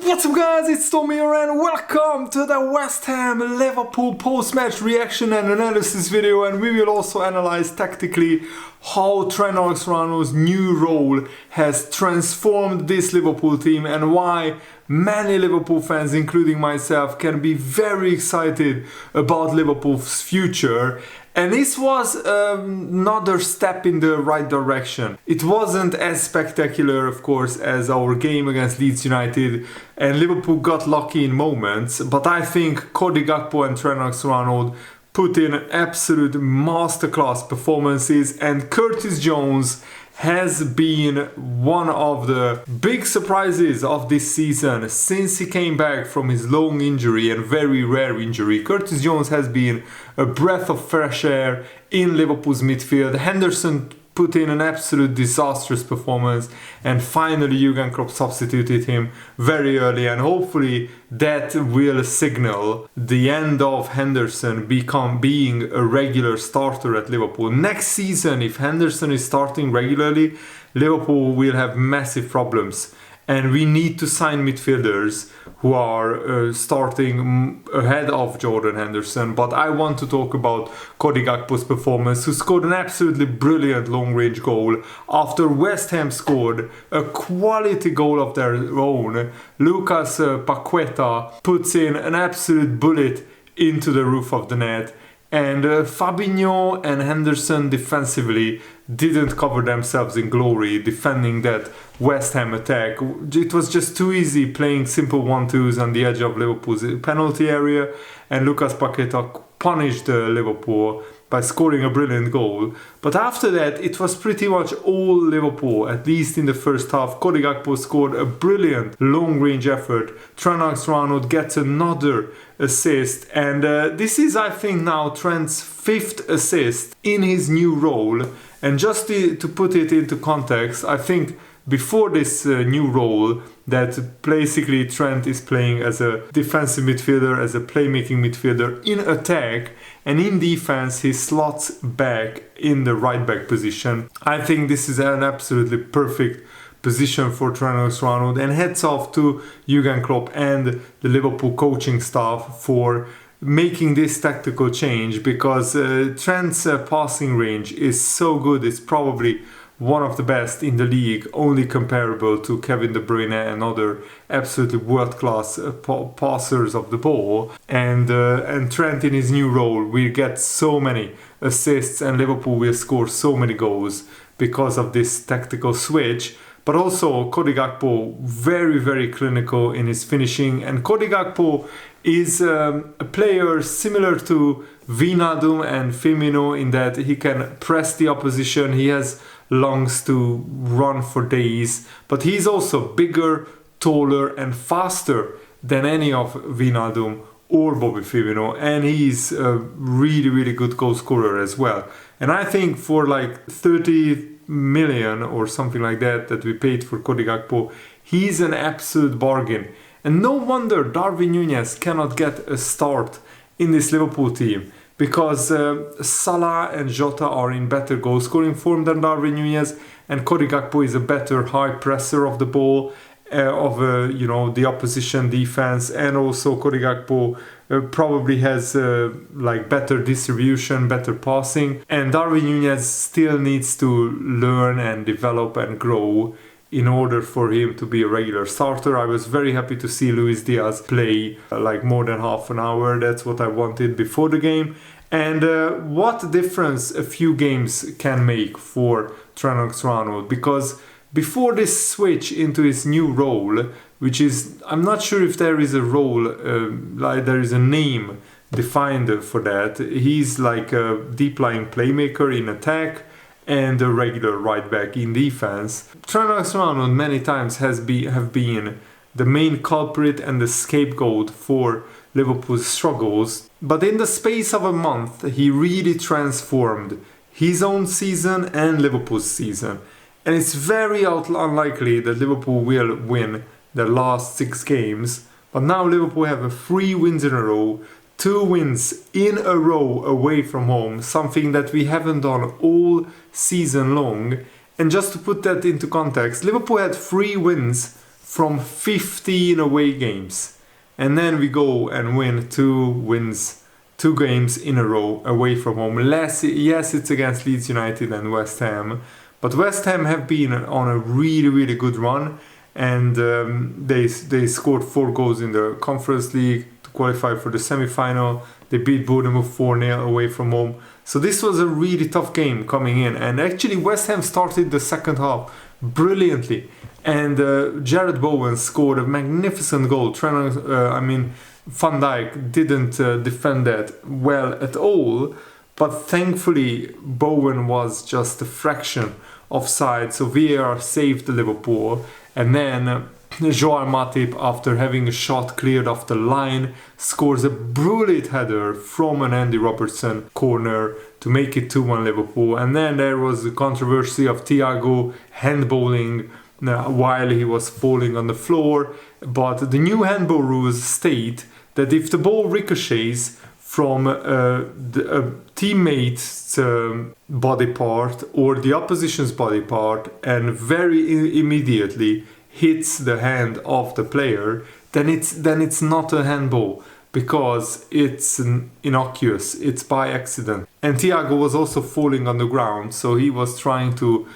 What's up guys, it's Tommy here and welcome to the West Ham Liverpool post-match reaction and analysis video, and we will also analyze tactically how Trent Alexander-Arnold's new role has transformed this Liverpool team and why many Liverpool fans, including myself, can be very excited about Liverpool's future. And this was another step in the right direction. It wasn't as spectacular, of course, as our game against Leeds United, and Liverpool got lucky in moments, but I think Cody Gakpo and Trent Alexander-Arnold put in absolute masterclass performances, and Curtis Jones has been one of the big surprises of this season since he came back from his long injury and very rare injury. Curtis Jones has been a breath of fresh air in Liverpool's midfield. Henderson put in an absolute disastrous performance, and finally Jurgen Klopp substituted him very early, and hopefully that will signal the end of Henderson being a regular starter at Liverpool. Next season, if Henderson is starting regularly, Liverpool will have massive problems, and we need to sign midfielders who are starting ahead of Jordan Henderson. But I want to talk about Cody Gakpo's performance, who scored an absolutely brilliant long-range goal after West Ham scored a quality goal of their own. Lucas Paqueta puts in an absolute bullet into the roof of the net, and Fabinho and Henderson defensively didn't cover themselves in glory defending that West Ham attack. It was just too easy playing simple 1-2s on the edge of Liverpool's penalty area, and Lucas Paqueta punished Liverpool by scoring a brilliant goal. But after that, it was pretty much all Liverpool, at least in the first half. Cody Gakpo scored a brilliant long-range effort. Trent Alexander-Arnold gets another assist, and this is, I think, now Trent's 5th assist in his new role. And just to put it into context, I think before this new role, that basically Trent is playing as a defensive midfielder, as a playmaking midfielder in attack, and in defense he slots back in the right back position. I think this is an absolutely perfect position for Trent Alexander-Arnold, and heads off to Jurgen Klopp and the Liverpool coaching staff for making this tactical change, because Trent's passing range is so good. It's probably one of the best in the league, only comparable to Kevin De Bruyne and other absolutely world-class passers of the ball. And Trent in his new role will get so many assists, and Liverpool will score so many goals because of this tactical switch. But also Cody Gakpo, very, very clinical in his finishing. And Cody Gakpo is a player similar to Wijnaldum and Firmino in that he can press the opposition. He has lungs to run for days. But he's also bigger, taller and faster than any of Wijnaldum or Bobby Firmino. And he's a really, really good goal scorer as well. And I think for like 30 million or something like that we paid for Cody Gakpo, he's an absolute bargain. And no wonder Darwin Núñez cannot get a start in this Liverpool team, because Salah and Jota are in better goal scoring form than Darwin Núñez, and Cody Gakpo is a better high presser of the ball, of the opposition defense, and also Cody Gakpo probably has like better distribution, better passing, and Darwin Núñez still needs to learn and develop and grow in order for him to be a regular starter. I was very happy to see Luis Diaz play like more than half an hour. That's what I wanted before the game. And what difference a few games can make for Trent Alexander-Arnold, because before this switch into his new role, which is, I'm not sure if there is a role, like there is a name defined for that. He's like a deep lying playmaker in attack and a regular right back in defense. Trent Alexander-Arnold many times have been the main culprit and the scapegoat for Liverpool's struggles. But in the space of a month, he really transformed his own season and Liverpool's season. And it's very unlikely that Liverpool will win their last 6 games. But now Liverpool have 3 wins in a row, 2 wins in a row away from home, something that we haven't done all season long. And just to put that into context, Liverpool had 3 wins from 15 away games. And then we go and win 2 games in a row away from home. Yes, it's against Leeds United and West Ham, but West Ham have been on a really, really good run, and they scored 4 goals in the Conference League to qualify for the semi-final. They beat Bournemouth 4-0 away from home. So this was a really tough game coming in, and actually West Ham started the second half brilliantly, and Jared Bowen scored a magnificent goal. Van Dijk didn't defend that well at all, but thankfully Bowen was just a fraction offside, so VAR saved Liverpool. And then Joao Matip, after having a shot cleared off the line, scores a brilliant header from an Andy Robertson corner to make it 2-1 Liverpool. And then there was the controversy of Thiago handballing while he was falling on the floor. But the new handball rules state that if the ball ricochets from a teammate's body part or the opposition's body part and very immediately hits the hand of the player, then it's not a handball, because it's innocuous, it's by accident. And Thiago was also falling on the ground, so he was trying to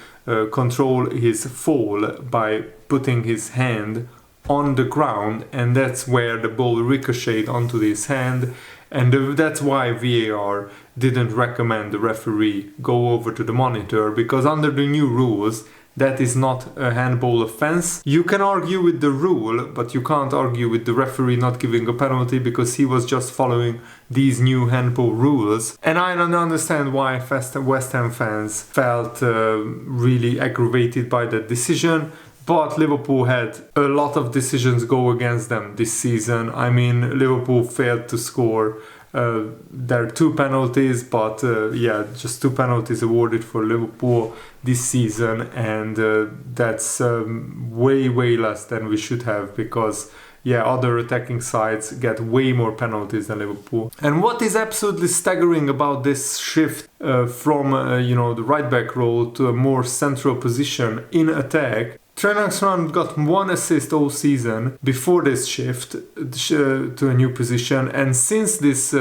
control his fall by putting his hand on the ground, and that's where the ball ricocheted onto his hand. And that's why VAR didn't recommend the referee go over to the monitor, because under the new rules that is not a handball offense. You can argue with the rule, but you can't argue with the referee not giving a penalty, because he was just following these new handball rules. And I don't understand why West Ham fans felt really aggravated by that decision. But Liverpool had a lot of decisions go against them this season. I mean, Liverpool failed to score there are 2 penalties, but just 2 penalties awarded for Liverpool this season, and that's way less than we should have, because other attacking sides get way more penalties than Liverpool. And what is absolutely staggering about this shift from the right back role to a more central position in attack, Trent Alexander got 1 assist all season before this shift to a new position, and since this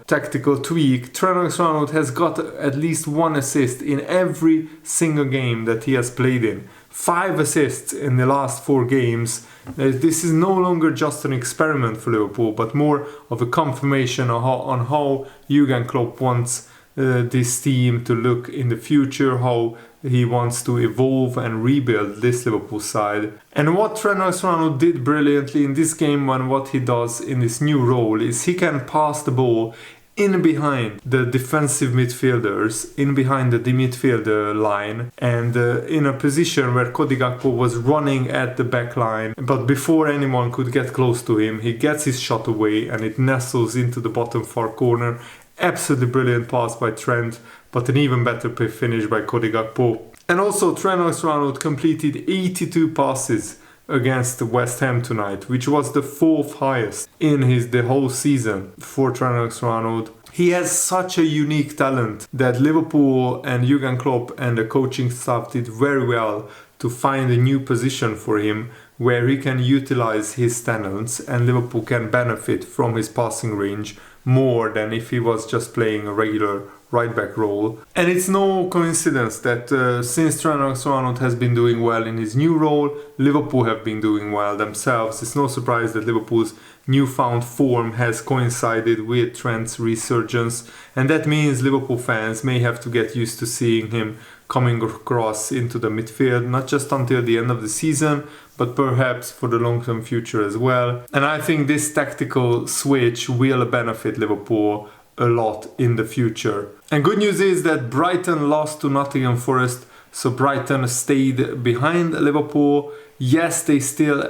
tactical tweak, Trent Alexander has got at least 1 assist in every single game that he has played in. 5 assists in the last 4 games. This is no longer just an experiment for Liverpool, but more of a confirmation on how Jurgen Klopp wants this team to look in the future, how he wants to evolve and rebuild this Liverpool side. And what Trent Alexander did brilliantly in this game, and what he does in this new role, is he can pass the ball in behind the defensive midfielders, in behind the midfielder line, and in a position where Cody Gakpo was running at the back line, but before anyone could get close to him, he gets his shot away and it nestles into the bottom far corner. Absolutely brilliant pass by Trent, but an even better finish by Cody Gakpo. And also Trent Alexander completed 82 passes against West Ham tonight, which was the 4th highest in the whole season for Trent Alexander. He has such a unique talent that Liverpool and Jurgen Klopp and the coaching staff did very well to find a new position for him where he can utilize his talents, and Liverpool can benefit from his passing range more than if he was just playing a regular right back role. And it's no coincidence that since Trent Alexander has been doing well in his new role, Liverpool have been doing well themselves. It's no surprise that Liverpool's newfound form has coincided with Trent's resurgence, and that means Liverpool fans may have to get used to seeing him coming across into the midfield, not just until the end of the season, but perhaps for the long-term future as well. And I think this tactical switch will benefit Liverpool a lot in the future. And good news is that Brighton lost to Nottingham Forest, so Brighton stayed behind Liverpool. Yes, they still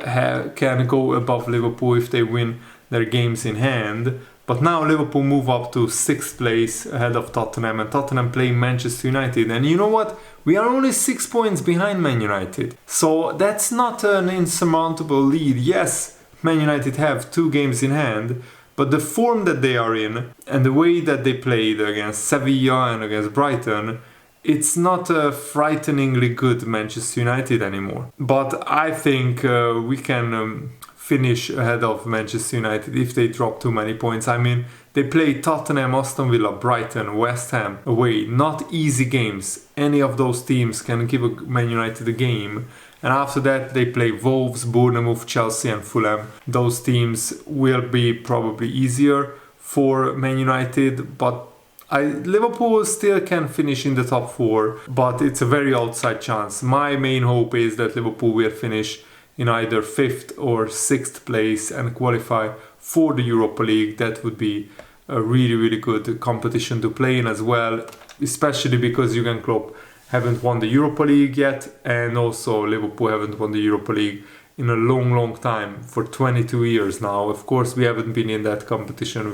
can go above Liverpool if they win their games in hand, but now Liverpool move up to 6th place ahead of Tottenham, and Tottenham play Manchester United. And you know what? We are only 6 points behind Man United. So that's not an insurmountable lead. Yes, Man United have 2 games in hand, but the form that they are in and the way that they played against Sevilla and against Brighton, it's not a frighteningly good Manchester United anymore. But I think we can finish ahead of Manchester United if they drop too many points. I mean, they play Tottenham, Aston Villa, Brighton, West Ham away. Not easy games. Any of those teams can give Man United a game. And after that, they play Wolves, Bournemouth, Chelsea and Fulham. Those teams will be probably easier for Man United, but Liverpool still can finish in the top 4, but it's a very outside chance. My main hope is that Liverpool will finish in either 5th or 6th place and qualify for the Europa League. That would be a really, really good competition to play in as well, especially because Jurgen Klopp haven't won the Europa League yet, and also Liverpool haven't won the Europa League in a long, long time, for 22 years now. Of course, we haven't been in that competition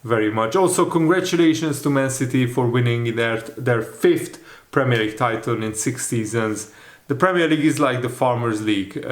very much. Also, congratulations to Man City for winning their 5th Premier League title in 6 seasons. The Premier League is like the Farmers League.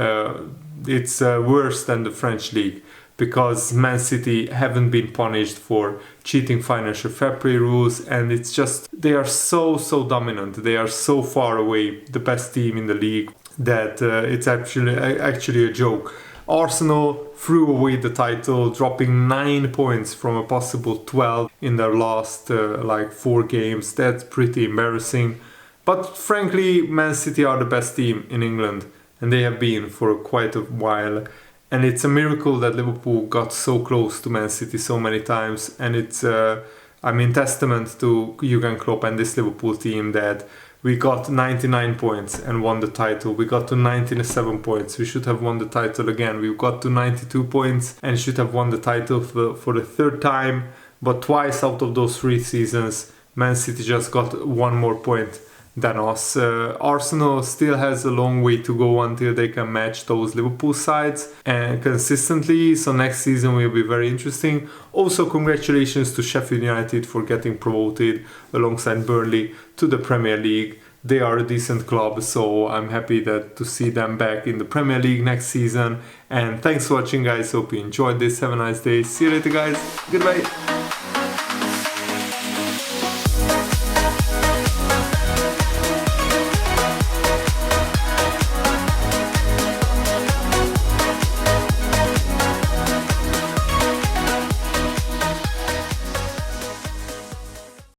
It's worse than the French League, because Man City haven't been punished for cheating financial fair play rules, and it's just, they are so dominant. They are so far away the best team in the league that it's actually a joke. Arsenal threw away the title, dropping 9 points from a possible 12 in their last 4 games. That's pretty embarrassing. But frankly, Man City are the best team in England, and they have been for quite a while. And it's a miracle that Liverpool got so close to Man City so many times. And it's, testament to Jurgen Klopp and this Liverpool team that we got 99 points and won the title. We got to 97 points. We should have won the title again. We got to 92 points and should have won the title for the 3rd time. But twice out of those 3 seasons, Man City just got 1 more point than us. Arsenal still has a long way to go until they can match those Liverpool sides and consistently, so next season will be very interesting. Also, congratulations to Sheffield United for getting promoted alongside Burnley to the Premier League. They are a decent club, so I'm happy to see them back in the Premier League next season. And thanks for watching, guys. Hope you enjoyed this. Have a nice day. See you later, guys. Goodbye.